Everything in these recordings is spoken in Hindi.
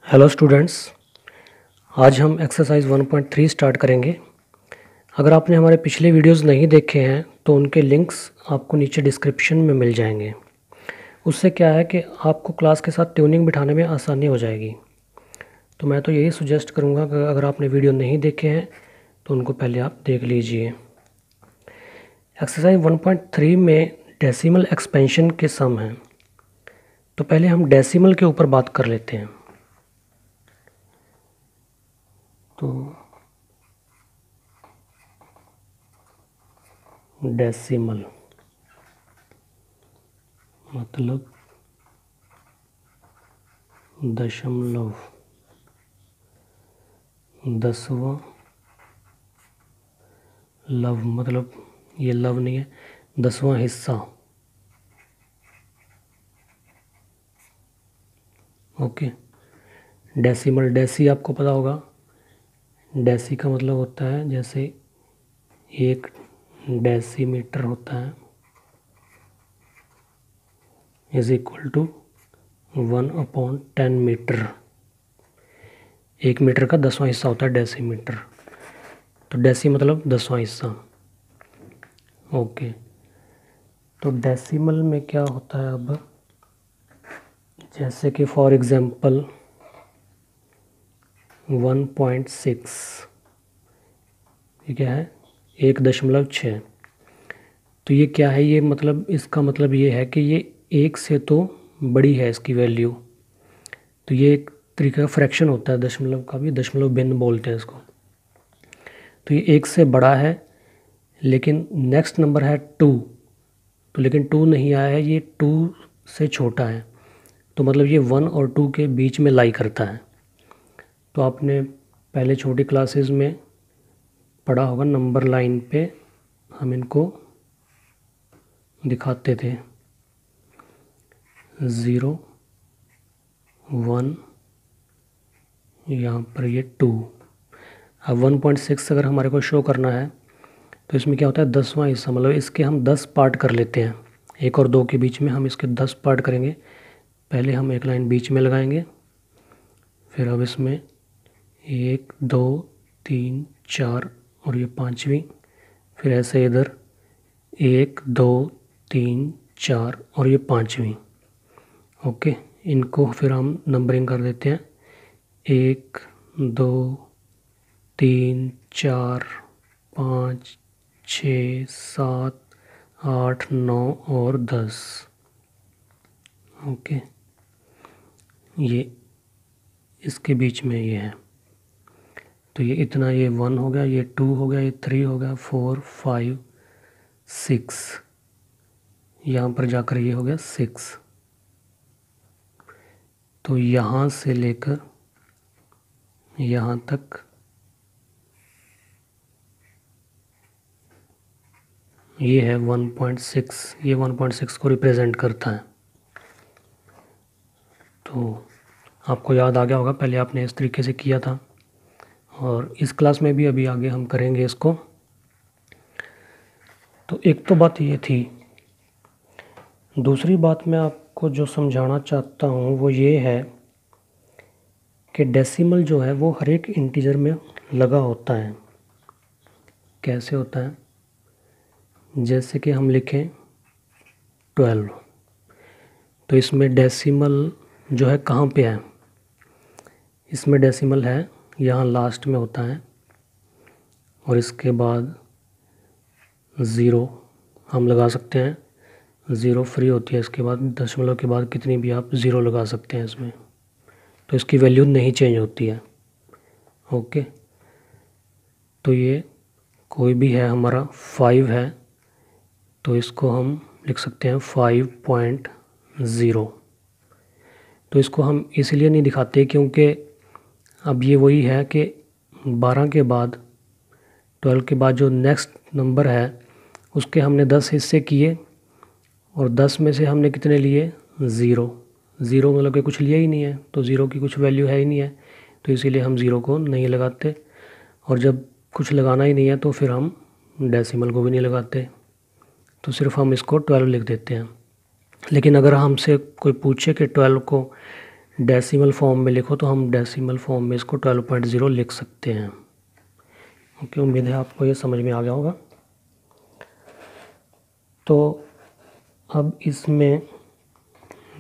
हेलो स्टूडेंट्स, आज हम एक्सरसाइज 1.3 स्टार्ट करेंगे। अगर आपने हमारे पिछले वीडियोस नहीं देखे हैं तो उनके लिंक्स आपको नीचे डिस्क्रिप्शन में मिल जाएंगे। उससे क्या है कि आपको क्लास के साथ ट्यूनिंग बिठाने में आसानी हो जाएगी। तो मैं तो यही सुजेस्ट करूँगा कि अगर आपने वीडियो नहीं देखे हैं तो उनको पहले आप देख लीजिए। एक्सरसाइज 1.3 में डेसिमल एक्सपेंशन के सम हैं, तो पहले हम डेसिमल के ऊपर बात कर लेते हैं। तो डेसिमल मतलब दशमलव, दसवां, लव मतलब ये लव नहीं है, दसवां हिस्सा। ओके। डेसिमल, डेसी आपको पता होगा, डेसी का मतलब होता है जैसे एक डेसीमीटर होता है इज इक्वल टू 1/10 मीटर। एक मीटर का 10वां हिस्सा होता है डेसीमीटर। तो डेसी मतलब 10वां हिस्सा। ओके। तो डेसिमल में क्या होता है, अब जैसे कि फॉर एग्जांपल 1.6, ये क्या है 1.6। तो ये क्या है, ये मतलब इसका मतलब ये है कि ये एक से तो बड़ी है इसकी वैल्यू। तो ये एक तरीके का फ्रैक्शन होता है दशमलव का भी, दशमलव भिन्न बोलते हैं इसको। तो ये एक से बड़ा है, लेकिन नेक्स्ट नंबर है 2। तो लेकिन 2 नहीं आया है, ये 2 से छोटा है। तो मतलब ये 1 और 2 के बीच में लाई करता है। तो आपने पहले छोटी क्लासेस में पढ़ा होगा, नंबर लाइन पे हम इनको दिखाते थे 0, 1, यहाँ पर ये 2। अब 1.6 अगर हमारे को शो करना है तो इसमें क्या होता है 10वां हिस्सा, मतलब इसके हम 10 पार्ट कर लेते हैं। 1 और 2 के बीच में हम इसके 10 पार्ट करेंगे। पहले हम एक लाइन बीच में लगाएंगे, फिर अब इसमें 1, 2, 3, 4 और ये 5वीं, फिर ऐसे इधर 1, 2, 3, 4 और ये 5वीं। ओके, इनको फिर हम नंबरिंग कर देते हैं 1, 2, 3, 4, 5, 6, 7, 8, 9 और 10। ओके, ये इसके बीच में ये है। तो ये इतना, ये 1 हो गया, ये 2 हो गया, ये 3 हो गया, 4, 5, 6, यहाँ पर जाकर ये हो गया 6। तो यहाँ से लेकर यहाँ तक ये है 1.6। ये 1.6 को रिप्रेजेंट करता है। तो आपको याद आ गया होगा, पहले आपने इस तरीके से किया था और इस क्लास में भी अभी आगे हम करेंगे इसको। तो एक तो बात ये थी। दूसरी बात मैं आपको जो समझाना चाहता हूँ वो ये है कि डेसिमल जो है वो हर एक इंटीजर में लगा होता है। कैसे होता है, जैसे कि हम लिखें 12, तो इसमें डेसिमल जो है कहाँ पे है, इसमें डेसिमल है यहाँ लास्ट में होता है, और इसके बाद 0 हम लगा सकते हैं, 0 फ्री होती है। इसके बाद दशमलव के बाद कितनी भी आप 0 लगा सकते हैं इसमें, तो इसकी वैल्यू नहीं चेंज होती है। ओके। तो ये कोई भी है, हमारा 5 है तो इसको हम लिख सकते हैं 5.0। तो इसको हम इसलिए नहीं दिखाते क्योंकि अब ये वही है कि 12 के बाद, 12 के बाद जो नेक्स्ट नंबर है उसके हमने 10 हिस्से किए और 10 में से हमने कितने लिए 0। 0 मतलब कि कुछ लिया ही नहीं है, तो 0 की कुछ वैल्यू है ही नहीं है, तो इसीलिए हम 0 को नहीं लगाते। और जब कुछ लगाना ही नहीं है तो फिर हम डेसिमल को भी नहीं लगाते, तो सिर्फ हम इसको 12 लिख देते हैं। लेकिन अगर हमसे कोई पूछे कि 12 को डेसिमल फॉर्म में लिखो तो हम डेसिमल फॉर्म में इसको 12.0 लिख सकते हैं। ओके, उम्मीद है आपको ये समझ में आ गया होगा। तो अब इसमें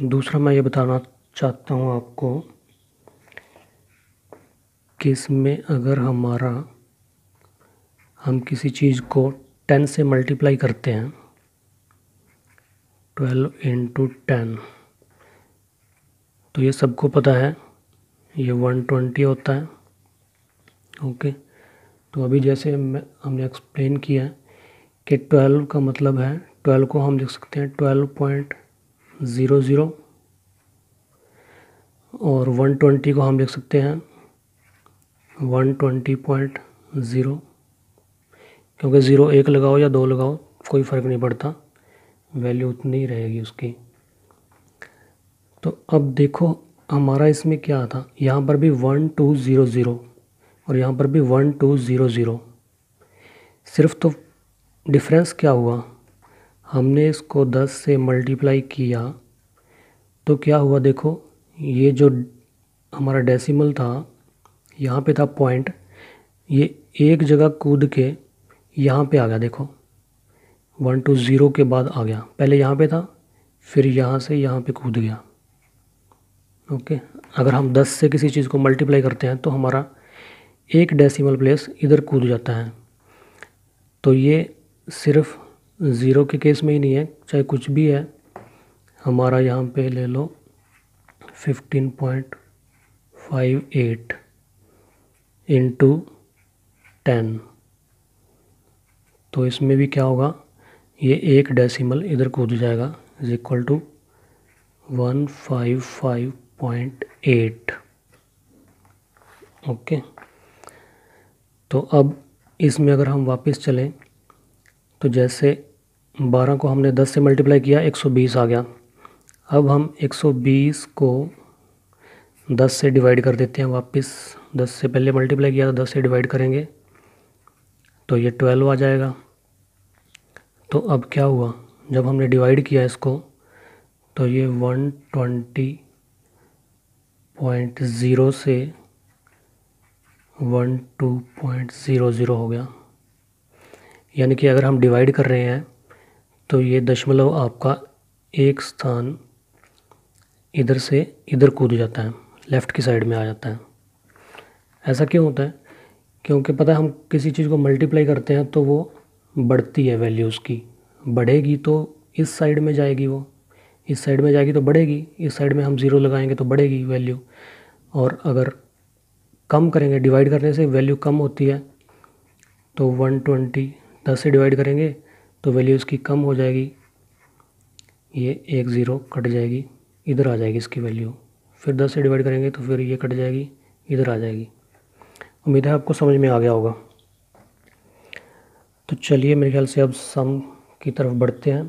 दूसरा मैं ये बताना चाहता हूँ आपको कि इसमें अगर हम किसी चीज़ को 10 से मल्टीप्लाई करते हैं, 12 × 10, तो ये सबको पता है ये 120 होता है। ओके, तो अभी जैसे हमने एक्सप्लेन किया है कि 12 का मतलब है, 12 को हम लिख सकते हैं 12.00 और 120 को हम लिख सकते हैं 120.0, क्योंकि 0 1 लगाओ या 2 लगाओ कोई फ़र्क नहीं पड़ता, वैल्यू उतनी ही रहेगी उसकी। तो अब देखो हमारा इसमें क्या था, यहाँ पर भी 1200 और यहाँ पर भी 1200। सिर्फ तो डिफरेंस क्या हुआ, हमने इसको 10 से मल्टीप्लाई किया तो क्या हुआ, देखो ये जो हमारा डेसिमल था यहाँ पे था पॉइंट, ये एक जगह कूद के यहाँ पे आ गया। देखो 120 के बाद आ गया, पहले यहाँ पे था फिर यहाँ से यहाँ पे कूद गया। ओके, अगर हम 10 से किसी चीज़ को मल्टीप्लाई करते हैं तो हमारा एक डेसिमल प्लेस इधर कूद जाता है। तो ये सिर्फ 0 के केस में ही नहीं है, चाहे कुछ भी है, हमारा यहाँ पे ले लो 15.58 × 10, तो इसमें भी क्या होगा, ये एक डेसिमल इधर कूद जाएगा इज इक्वल टू 155.8। ओके, तो अब इसमें अगर हम वापस चलें तो जैसे 12 को हमने 10 से मल्टीप्लाई किया 120 आ गया। अब हम 120 को 10 से डिवाइड कर देते हैं वापस, 10 से पहले मल्टीप्लाई किया तो 10 से डिवाइड करेंगे तो ये 12 आ जाएगा। तो अब क्या हुआ, जब हमने डिवाइड किया इसको तो ये 120.0 से 12.00 हो गया। यानी कि अगर हम डिवाइड कर रहे हैं तो ये दशमलव आपका एक स्थान इधर से इधर कूद जाता है, लेफ़्ट की साइड में आ जाता है। ऐसा क्यों होता है, क्योंकि पता है हम किसी चीज़ को मल्टीप्लाई करते हैं तो वो बढ़ती है, वैल्यू उसकी बढ़ेगी तो इस साइड में जाएगी, वो इस साइड में जाएगी तो बढ़ेगी, इस साइड में हम 0 लगाएंगे तो बढ़ेगी वैल्यू। और अगर कम करेंगे, डिवाइड करने से वैल्यू कम होती है, तो 120 10 से डिवाइड करेंगे तो वैल्यू इसकी कम हो जाएगी, ये एक 0 कट जाएगी, इधर आ जाएगी इसकी वैल्यू। फिर 10 से डिवाइड करेंगे तो फिर ये कट जाएगी, इधर आ जाएगी। उम्मीद है आपको समझ में आ गया होगा। तो चलिए मेरे ख्याल से अब सम की तरफ बढ़ते हैं।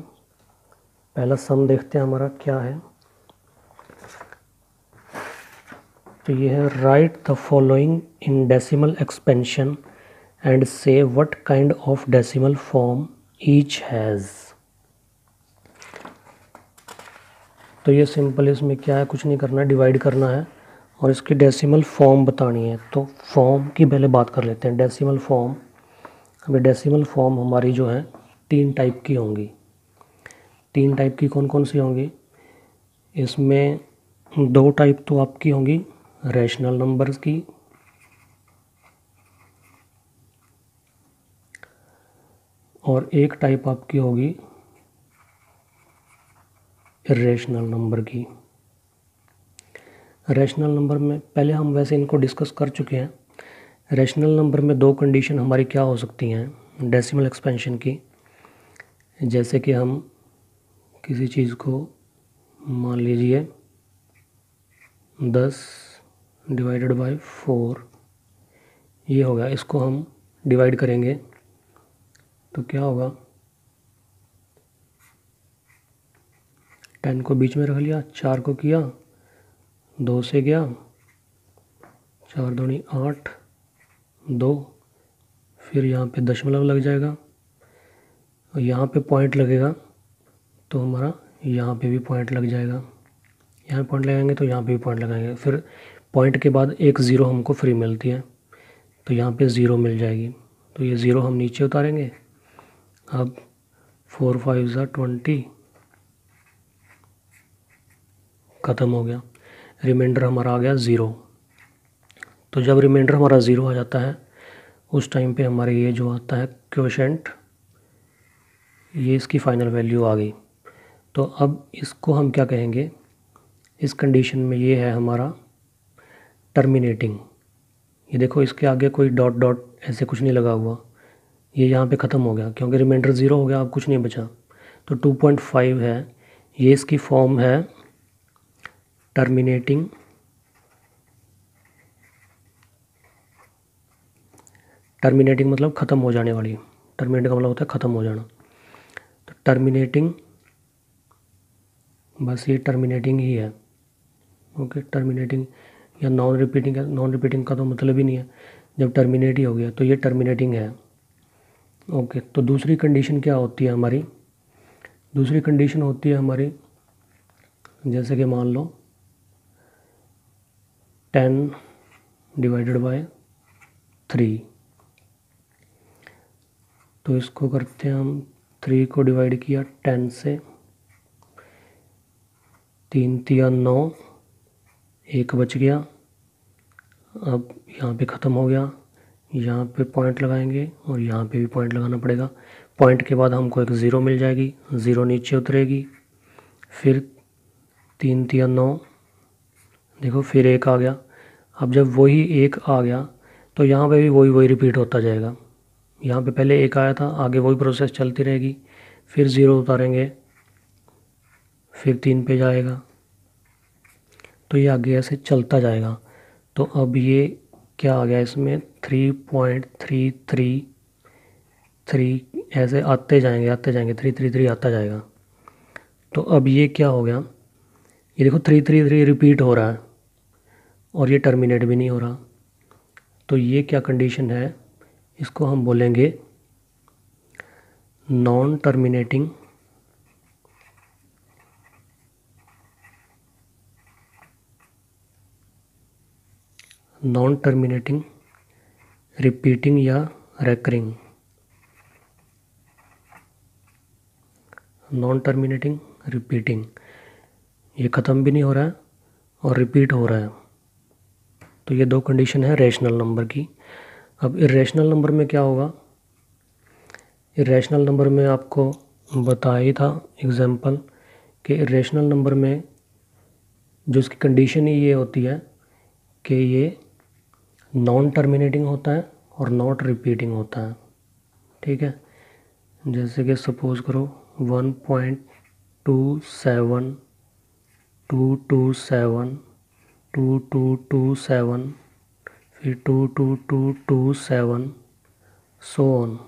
पहला सम देखते हैं हमारा क्या है। तो ये है, write the following in decimal expansion and say what kind of decimal form each has. तो ये सिंपल, इसमें क्या है, कुछ नहीं करना है, डिवाइड करना है और इसकी डेसिमल फॉर्म बतानी है। तो फॉर्म की पहले बात कर लेते हैं, डेसिमल फॉर्म। अभी डेसिमल फॉर्म हमारी जो है 3 टाइप की होंगी। 3 टाइप की कौन कौन सी होंगी, इसमें 2 टाइप तो आपकी होंगी रैशनल नंबर्स की, और एक टाइप आपकी होगी इरेशनल नंबर की। रैशनल नंबर में पहले हम वैसे इनको डिस्कस कर चुके हैं। रैशनल नंबर में 2 कंडीशन हमारी क्या हो सकती हैं डेसिमल एक्सपेंशन की, जैसे कि हम किसी चीज़ को मान लीजिए 10 डिवाइडेड बाय 4 ये हो गया, इसको हम डिवाइड करेंगे तो क्या होगा, 10 को बीच में रख लिया, 4 को किया, 2 से गया, 4 दूनी 8, 2, फिर यहाँ पे दशमलव लग जाएगा और यहाँ पे पॉइंट लगेगा तो हमारा यहाँ पे भी पॉइंट लग जाएगा। यहाँ पॉइंट लगाएंगे तो यहाँ पे भी पॉइंट लगाएंगे, फिर पॉइंट के बाद एक ज़ीरो हमको फ्री मिलती है, तो यहाँ पे ज़ीरो मिल जाएगी, तो ये ज़ीरो हम नीचे उतारेंगे। अब 4 5 ज़ा 20, ख़त्म हो गया, रिमाइंडर हमारा आ गया ज़ीरो। तो जब रिमाइंडर हमारा ज़ीरो आ जाता है उस टाइम पे हमारे ये जो आता है क्वोशेंट, ये इसकी फ़ाइनल वैल्यू आ गई। तो अब इसको हम क्या कहेंगे, इस कंडीशन में ये है हमारा टर्मिनेटिंग। ये देखो इसके आगे कोई डॉट डॉट ऐसे कुछ नहीं लगा हुआ, ये यहाँ पे ख़त्म हो गया क्योंकि रिमाइंडर ज़ीरो हो गया, अब कुछ नहीं बचा। तो 2.5 है, ये इसकी फॉर्म है टर्मिनेटिंग। टर्मिनेटिंग मतलब ख़त्म हो जाने वाली, टर्मिनेटिंग का मतलब होता है ख़त्म हो जाना। तो टर्मिनेटिंग, बस ये टर्मिनेटिंग ही है। ओके, टर्मिनेटिंग या नॉन रिपीटिंग है, नॉन रिपीटिंग का तो मतलब ही नहीं है, जब टर्मिनेट ही हो गया तो ये टर्मिनेटिंग है। ओके, तो दूसरी कंडीशन क्या होती है हमारी, दूसरी कंडीशन होती है हमारी, जैसे कि मान लो 10 डिवाइडेड बाय 3, तो इसको करते हैं हम, 3 को डिवाइड किया 10 से, 3 तिया 9, 1 बच गया। अब यहाँ पे ख़त्म हो गया, यहाँ पे पॉइंट लगाएंगे और यहाँ पे भी पॉइंट लगाना पड़ेगा। पॉइंट के बाद हमको एक ज़ीरो मिल जाएगी, ज़ीरो नीचे उतरेगी, फिर 3 तिया 9, देखो फिर 1 आ गया। अब जब वही 1 आ गया तो यहाँ पे भी वही रिपीट होता जाएगा। यहाँ पे पहले 1 आया था, आगे वही प्रोसेस चलती रहेगी, फिर ज़ीरो उतारेंगे, फिर 3 पे जाएगा, तो ये आगे ऐसे चलता जाएगा। तो अब ये क्या आ गया इसमें 3.333, ऐसे आते जाएंगे 333 आता जाएगा। तो अब ये क्या हो गया, ये देखो 333 रिपीट हो रहा है और ये टर्मिनेट भी नहीं हो रहा। तो ये क्या कंडीशन है, इसको हम बोलेंगे नॉन टर्मिनेटिंग रिपीटिंग या रेकरिंग। नॉन टर्मिनेटिंग रिपीटिंग, ये ख़त्म भी नहीं हो रहा है और रिपीट हो रहा है। तो ये दो कंडीशन है रैशनल नंबर की। अब इरेशनल नंबर में क्या होगा, इरेशनल नंबर में आपको बताया ही था एग्जांपल कि इरेशनल नंबर में जो इसकी कंडीशन ही ये होती है कि ये नॉन टर्मिनेटिंग होता है और नॉट रिपीटिंग होता है। ठीक है, जैसे कि सपोज़ करो 1.27227 फिर 22227 सो ऑन,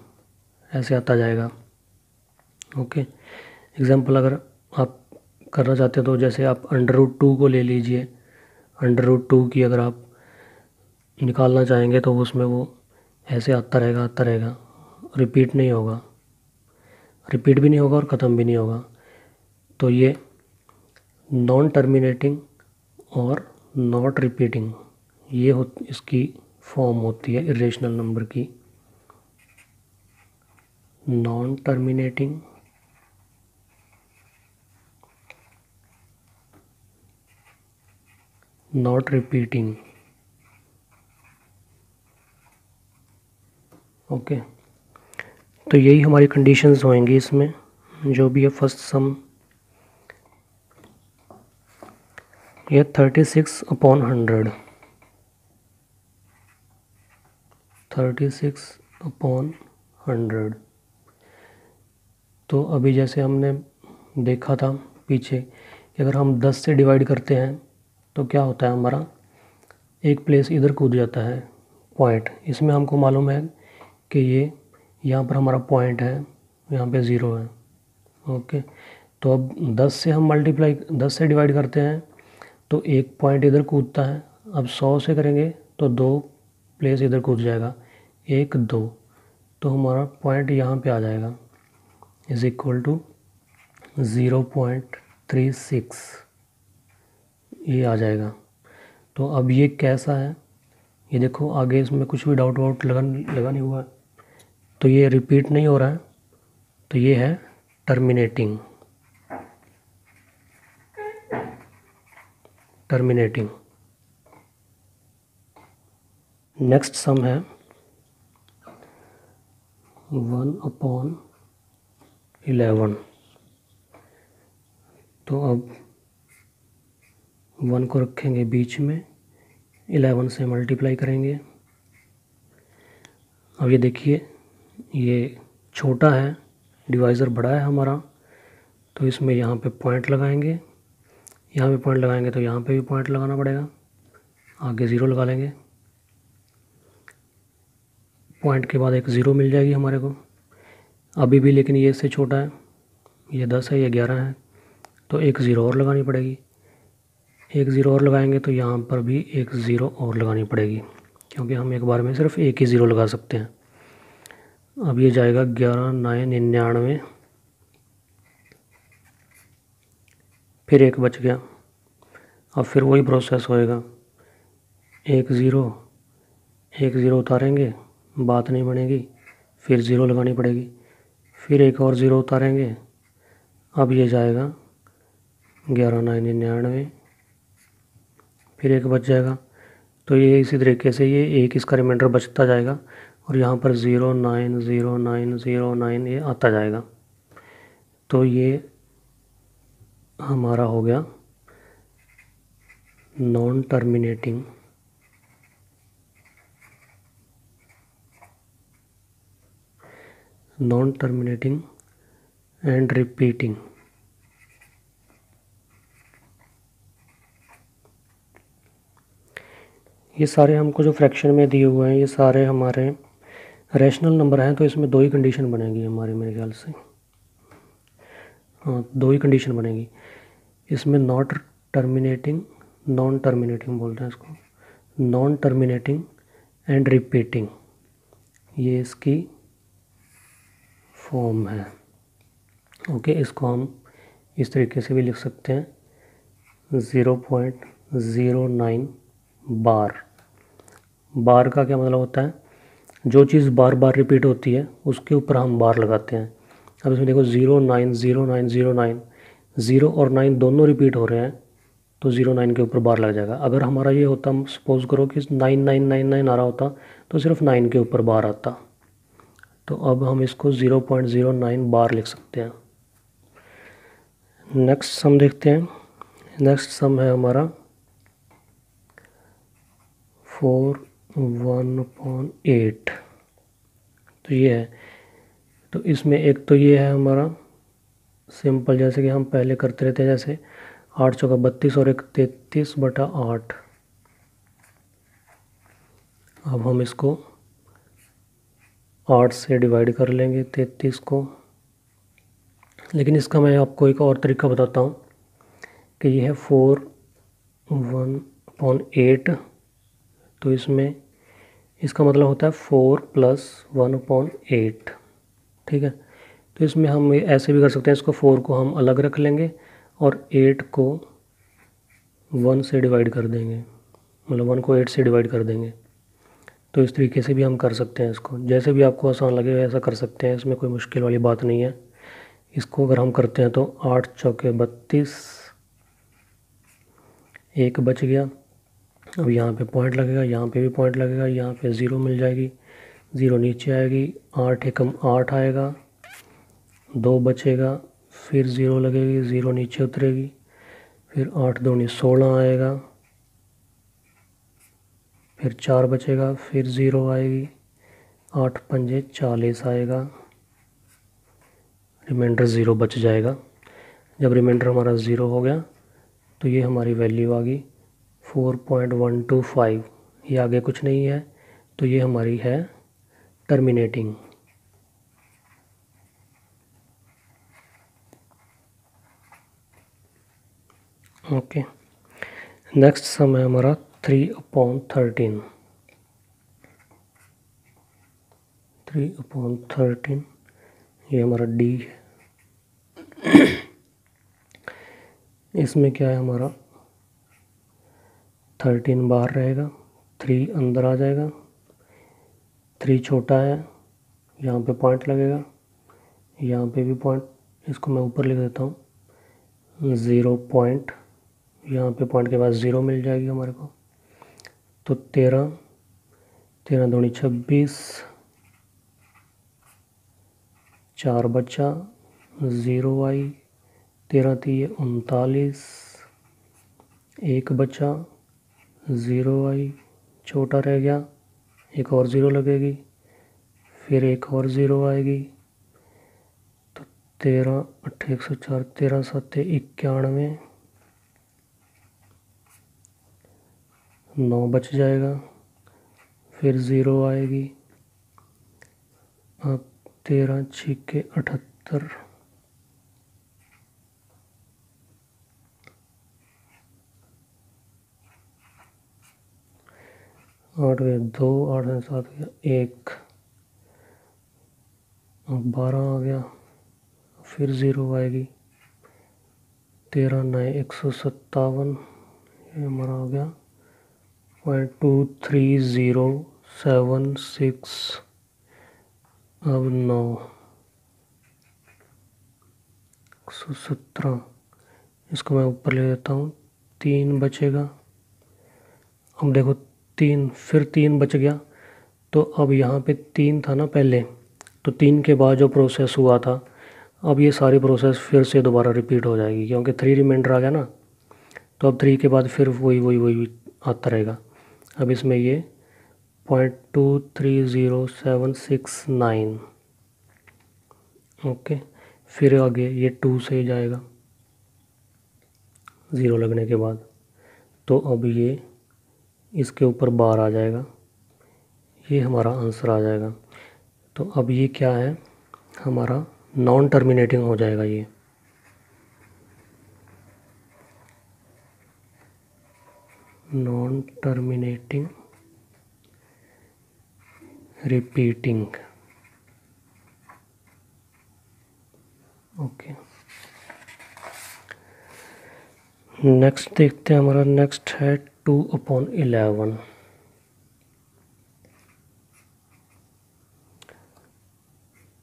ऐसे आता जाएगा। ओके, एग्जांपल अगर आप करना चाहते हो तो जैसे आप √2 को ले लीजिए, √2 की अगर आप निकालना चाहेंगे तो उसमें वो ऐसे आता रहेगा, रिपीट नहीं होगा, रिपीट भी नहीं होगा और ख़त्म भी नहीं होगा। तो ये नॉन टर्मिनेटिंग और नॉट रिपीटिंग, ये इसकी फॉर्म होती है इरेशनल नंबर की। Non terminating not repeating. Okay, तो यही हमारी कंडीशंस होंगी इसमें, जो भी है फर्स्ट सम ये 36/100, 36/100। तो अभी जैसे हमने देखा था पीछे कि अगर हम 10 से डिवाइड करते हैं तो क्या होता है, हमारा एक प्लेस इधर कूद जाता है पॉइंट। इसमें हमको मालूम है कि ये यहाँ पर हमारा पॉइंट है, यहाँ पे ज़ीरो है। ओके, तो अब 10 से डिवाइड करते हैं तो एक पॉइंट इधर कूदता है। अब 100 से करेंगे तो 2 प्लेस इधर कूद जाएगा, 1 2, तो हमारा पॉइंट यहाँ पे आ जाएगा इज़ इक्वल टू 0.36। ये आ जाएगा। तो अब ये कैसा है, ये देखो आगे इसमें कुछ भी डाउट वाउट लगा नहीं हुआ है, तो ये रिपीट नहीं हो रहा है, तो ये है टर्मिनेटिंग। नेक्स्ट सम है 1/11। तो अब 1 को रखेंगे बीच में, 11 से मल्टीप्लाई करेंगे। अब ये देखिए ये छोटा है, डिवाइज़र बड़ा है हमारा, तो इसमें यहाँ पे पॉइंट लगाएंगे, यहाँ पे पॉइंट लगाएंगे तो यहाँ पे भी पॉइंट लगाना पड़ेगा, आगे ज़ीरो लगा लेंगे, पॉइंट के बाद एक ज़ीरो मिल जाएगी हमारे को। अभी भी लेकिन ये इससे छोटा है, ये 10 है, ये 11 है, तो एक ज़ीरो और लगानी पड़ेगी। एक ज़ीरो और लगाएंगे तो यहाँ पर भी एक ज़ीरो और लगानी पड़ेगी, क्योंकि हम एक बार में सिर्फ एक ही ज़ीरो लगा सकते हैं। अब ये जाएगा 11 9 99, फिर एक बच गया। अब फिर वही प्रोसेस होएगा, एक ज़ीरो उतारेंगे, बात नहीं बनेगी, फिर ज़ीरो लगानी पड़ेगी, फिर एक और ज़ीरो उतारेंगे। अब ये जाएगा 11 9 99, फिर एक बच जाएगा। तो ये इसी तरीके से ये एक इसका रिमाइंडर बचता जाएगा, और यहाँ पर 0 9 0 9 0 9 ये आता जाएगा। तो ये हमारा हो गया नॉन टर्मिनेटिंग एंड रिपीटिंग। ये सारे हमको जो फ्रैक्शन में दिए हुए हैं ये सारे हमारे रैशनल नंबर हैं, तो इसमें दो ही कंडीशन बनेगी हमारी, मेरे ख्याल से। हाँ, दो ही कंडीशन बनेगी इसमें, नॉन टर्मिनेटिंग बोलते हैं इसको, नॉन टर्मिनेटिंग एंड रिपीटिंग, ये इसकी फॉर्म है। ओके, इसको हम इस तरीके से भी लिख सकते हैं, 0.09 बार का क्या मतलब होता है, जो चीज़ बार बार रिपीट होती है उसके ऊपर हम बार लगाते हैं। अब इसमें देखो 0 9 0 9 0 9, 0 और 9 दोनों रिपीट हो रहे हैं, तो 0 9 के ऊपर बार लग जाएगा। अगर हमारा ये होता, सपोज करो कि 9 9 9 9 आ रहा होता, तो सिर्फ 9 के ऊपर बार आता। तो अब हम इसको 0.09 बार लिख सकते हैं। नेक्स्ट सम देखते हैं। नेक्स्ट सम है हमारा 4/1/8। तो ये है, तो इसमें एक तो ये है हमारा सिंपल, जैसे कि हम पहले करते रहते हैं, जैसे 8 चौका 32 और एक 33/8। अब हम इसको 8 से डिवाइड कर लेंगे 33 को, लेकिन इसका मैं आपको एक और तरीका बताता हूँ कि ये है 4/1/8। तो इसमें इसका मतलब होता है 4 + 1/8, ठीक है। तो इसमें हम ऐसे भी कर सकते हैं, इसको 4 को हम अलग रख लेंगे और 8 को 1 से डिवाइड कर देंगे, मतलब 1 को 8 से डिवाइड कर देंगे। तो इस तरीके से भी हम कर सकते हैं इसको, जैसे भी आपको आसान लगे वैसा कर सकते हैं, इसमें कोई मुश्किल वाली बात नहीं है। इसको अगर हम करते हैं तो 8 चौके 32, एक बच गया। अब यहाँ पे पॉइंट लगेगा, यहाँ पे भी पॉइंट लगेगा, यहाँ पे 0 मिल जाएगी, 0 नीचे आएगी, 8 एकम 8 आएगा, 2 बचेगा, फिर 0 लगेगी, 0 नीचे उतरेगी, फिर 8 दूनी 16 आएगा, फिर 4 बचेगा, फिर 0 आएगी, 8 पंजे 40 आएगा, रिमाइंडर 0 बच जाएगा। जब रिमाइंडर हमारा 0 हो गया तो ये हमारी वैल्यू आ गई 4.125। ये आगे कुछ नहीं है, तो ये हमारी है टर्मिनेटिंग। ओके, नेक्स्ट सम है हमारा 3/13। 3/13 ये हमारा डी है। इसमें क्या है हमारा 13 बाहर रहेगा, 3 अंदर आ जाएगा, 3 छोटा है, यहाँ पे पॉइंट लगेगा, यहाँ पे भी पॉइंट, इसको मैं ऊपर लिख देता हूँ 0 पॉइंट, यहाँ पे पॉइंट के बाद 0 मिल जाएगी हमारे को। तो 13 दूनी 26, 4 बचा, 0 आई, 13 3 39, 1 बचा, 0 आई, छोटा रह गया, एक और 0 लगेगी, फिर एक और 0 आएगी। तो 13 8 104, 13 7 91, 9 बच जाएगा, फिर 0 आएगी। अब 13 6 78, 8 गए 2, 8 7 गया 1, अब 12 आ गया, फिर 0 आएगी, 13 9 157, ये हमारा हो गया 0.23076। अब 9 117, इसको मैं ऊपर ले लेता हूँ, 3 बचेगा। अब देखो 3, फिर 3 बच गया। तो अब यहाँ पे 3 था ना पहले, तो 3 के बाद जो प्रोसेस हुआ था, अब ये सारी प्रोसेस फिर से दोबारा रिपीट हो जाएगी, क्योंकि 3 रिमाइंडर आ गया ना। तो अब 3 के बाद फिर वही आता रहेगा। अब इसमें ये 0.230769, ओके। फिर आगे ये 2 से ही जाएगा 0 लगने के बाद। तो अब ये इसके ऊपर बार आ जाएगा, ये हमारा आंसर आ जाएगा। तो अब ये क्या है, हमारा नॉन टर्मिनेटिंग हो जाएगा। ये non terminating repeating, okay. Next देखते हैं, हमारा नेक्स्ट है 2/11।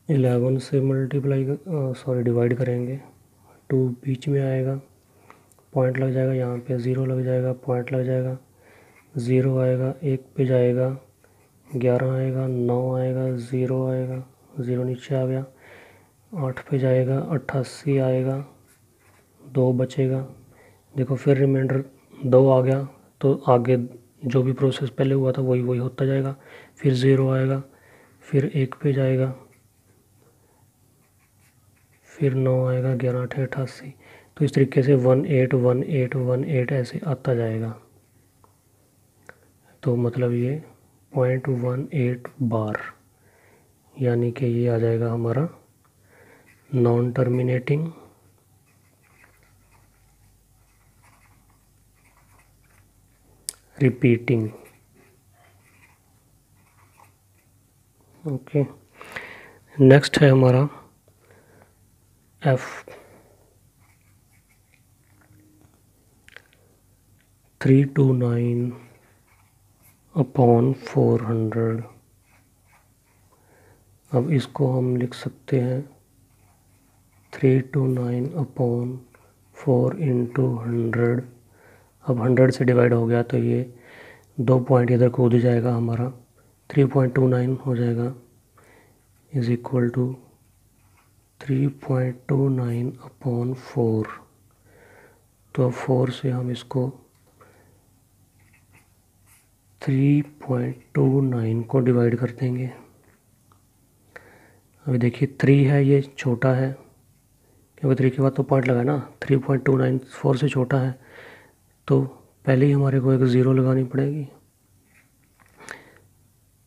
इलेवन से डिवाइड करेंगे, 2 बीच में आएगा, पॉइंट लग जाएगा, यहाँ पे 0 लग जाएगा, पॉइंट लग जाएगा, 0 आएगा, 1 पे जाएगा, 11 आएगा, 9 आएगा, 0 आएगा, 0 नीचे आ गया, 8 पे जाएगा, 88 आएगा, 2 बचेगा। देखो फिर रिमाइंडर 2 आ गया, तो आगे जो भी प्रोसेस पहले हुआ था वही होता जाएगा। फिर 0 आएगा, फिर 1 पे जाएगा, फिर 9 आएगा, 11 8 88। तो इस तरीके से 181818 ऐसे आता जाएगा। तो मतलब ये 0.18 बार, यानी कि ये आ जाएगा हमारा non terminating repeating, okay. Next है हमारा F 329/400। अब इसको हम लिख सकते हैं 329/4 इंटू 100। अब 100 से डिवाइड हो गया, तो ये 2 पॉइंट इधर कूद जाएगा, हमारा 3.29 हो जाएगा, इज इक्वल टू 3.29/4। तो 4 से हम इसको 3.29 को डिवाइड कर देंगे। अभी देखिए 3 है, ये छोटा है, क्योंकि 3 के बाद तो पॉइंट लगा ना, 3.29 4 से छोटा है, तो पहले ही हमारे को एक 0 लगानी पड़ेगी,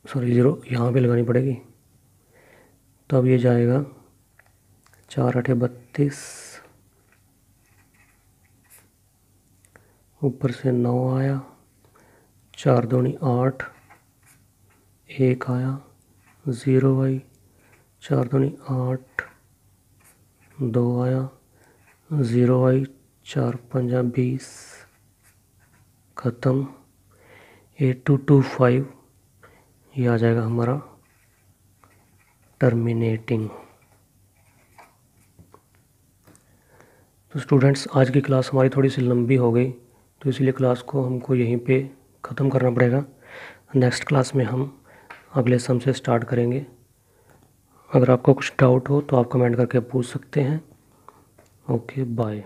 0 यहाँ पे लगानी पड़ेगी। तो अब ये जाएगा 4 8 32, ऊपर से 9 आया, 4 दूनी 8, 1 आया, 0 आई, 4 दूनी 8, 2 आया, 0 आई, 4 5 20, ख़त्म। 8225 ये आ जाएगा हमारा टर्मिनेटिंग। तो स्टूडेंट्स, आज की क्लास हमारी थोड़ी सी लंबी हो गई, तो इसलिए क्लास को हमको यहीं पे ख़त्म करना पड़ेगा। नेक्स्ट क्लास में हम अगले सम से स्टार्ट करेंगे। अगर आपको कुछ डाउट हो तो आप कमेंट करके पूछ सकते हैं। Okay, bye.